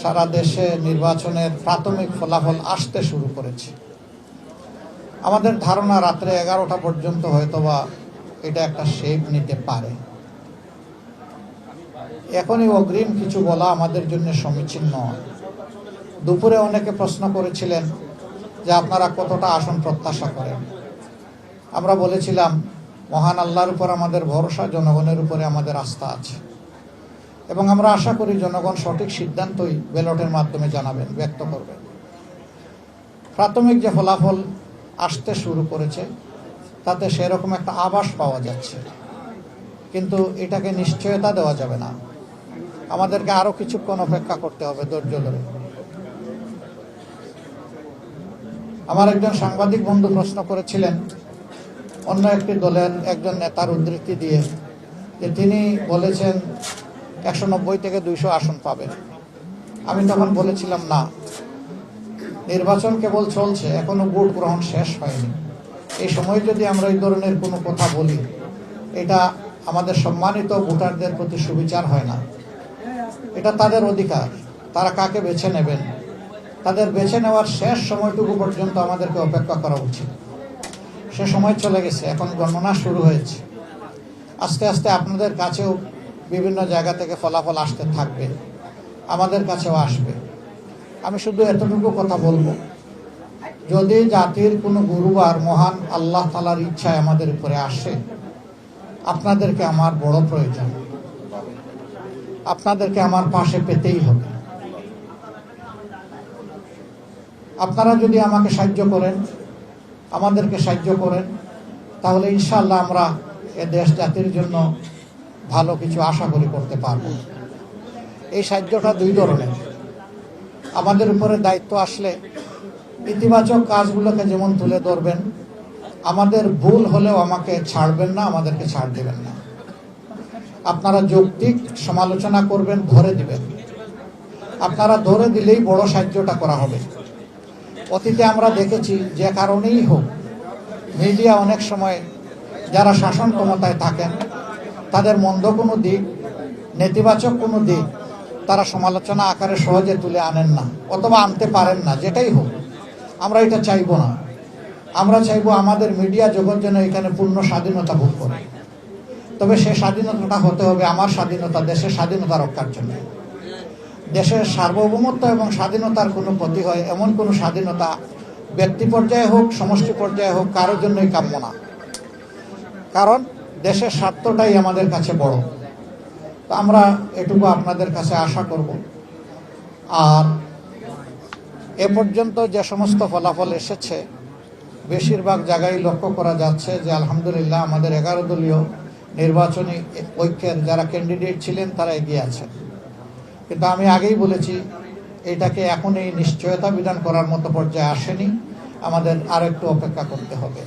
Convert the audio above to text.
সারা দেশে নির্বাচনের প্রাথমিক ফলাফল আসতে শুরু করেছে। আমাদের ধারণা রাত্রে 11টা পর্যন্ত হয়তোবা এটা একটা শেপ নিতে পারে। এখনই অগ্রিম কিছু বলা আমাদের জন্য সমীচীন নয়। দুপুরে অনেকে প্রশ্ন করেছিলেন যে আপনারা কতটা আসন প্রত্যাশা করেন। আমরা বলেছিলাম মহান আল্লাহর উপর আমাদের ভরসা, জনগণের উপরে আমাদের আস্থা আছে এবং আমরা আশা করি জনগণ সঠিক সিদ্ধান্তই ব্যালটের মাধ্যমে জানাবেন, ব্যক্ত করবেন। প্রাথমিক যে ফলাফল আসতে শুরু করেছে তাতে সেরকম একটা আভাস পাওয়া যাচ্ছে, কিন্তু এটাকে নিশ্চয়তা দেওয়া যাবে না। আমাদেরকে আরও কিছুক্ষণ অপেক্ষা করতে হবে ধৈর্য ধরে। আমার একজন সাংবাদিক বন্ধু প্রশ্ন করেছিলেন অন্য একটি দলের একজন নেতার উদ্ধৃতি দিয়ে যে তিনি বলেছেন 190 থেকে 200 আসন পাবেন। আমি তখন বলেছিলাম না, নির্বাচন কেবল চলছে, এখনো ভোট গ্রহণ শেষ হয়নি। এই সময় যদি আমরা এই ধরনের কোনো কথা বলি, এটা আমাদের সম্মানিত ভোটারদের প্রতি সুবিচার হয় না। এটা তাদের অধিকার, তারা কাকে বেছে নেবেন তাদের বেছে নেওয়ার শেষ সময়টুকু পর্যন্ত আমাদেরকে অপেক্ষা করা উচিত। সে সময় চলে গেছে, এখন গণনা শুরু হয়েছে। আস্তে আস্তে আপনাদের কাছেও বিভিন্ন জায়গা থেকে ফলাফল আসতে থাকবে, আমাদের কাছেও আসবে। আমি শুধু এতটুকু কথা বলবো, যদি জাতির কোনো গুরুবার মহান আল্লাহ তাআলার ইচ্ছায় আমাদের উপরে আসে, আপনাদেরকে আমার বড় প্রয়োজন, আপনাদেরকে আমার পাশে পেতেই হবে। আপনারা যদি আমাকে সাহায্য করেন, আমাদেরকে সাহায্য করেন, তাহলে ইনশাআল্লাহ আমরা এ দেশ জাতির জন্য ভালো কিছু আশা করি করতে পারব। এই সাহায্যটা দুই ধরনের। আমাদের উপরে দায়িত্ব আসলে ইতিবাচক কাজগুলোকে যেমন তুলে ধরবেন, আমাদের ভুল হলেও আমাকে ছাড়বেন না, আমাদেরকে ছাড় দেবেন না। আপনারা যৌক্তিক সমালোচনা করবেন, ধরে দিবেন। আপনারা ধরে দিলেই বড় সাহায্যটা করা হবে। অতীতে আমরা দেখেছি যে কারণেই হোক, মিডিয়া অনেক সময় যারা শাসন ক্ষমতায় থাকেন তাদের মন্দ কোনো দিক, নেতিবাচক কোনো দিক তারা সমালোচনা আকারে সহজে তুলে আনেন না, অথবা আনতে পারেন না। যেটাই হোক, আমরা এটা চাইবো না। আমরা চাইবো আমাদের মিডিয়া জগৎ যেন এখানে পূর্ণ স্বাধীনতা ভোগ করে। তবে সে স্বাধীনতাটা হতে হবে আমার স্বাধীনতা, দেশের স্বাধীনতা রক্ষার জন্য। দেশের সার্বভৌমত্ব এবং স্বাধীনতার কোনো ক্ষতি হয় এমন কোনো স্বাধীনতা ব্যক্তি পর্যায়ে হোক, সমষ্টি পর্যায়ে হোক, কারোর জন্যই কাম্য না। কারণ দেশের স্বার্থটাই আমাদের কাছে বড়। তো আমরা এটুকু আপনাদের কাছে আশা করব। আর এ পর্যন্ত যে সমস্ত ফলাফল এসেছে, বেশিরভাগ জায়গায় লক্ষ্য করা যাচ্ছে যে আলহামদুলিল্লাহ আমাদের 11 দলীয় নির্বাচনী ঐক্যের যারা ক্যান্ডিডেট ছিলেন তারা এগিয়ে আছেন। কিন্তু আমি আগেই বলেছি, এটাকে এখনই নিশ্চয়তা বিধান করার মতো পর্যায়ে আসেনি, আমাদের আরও একটু অপেক্ষা করতে হবে।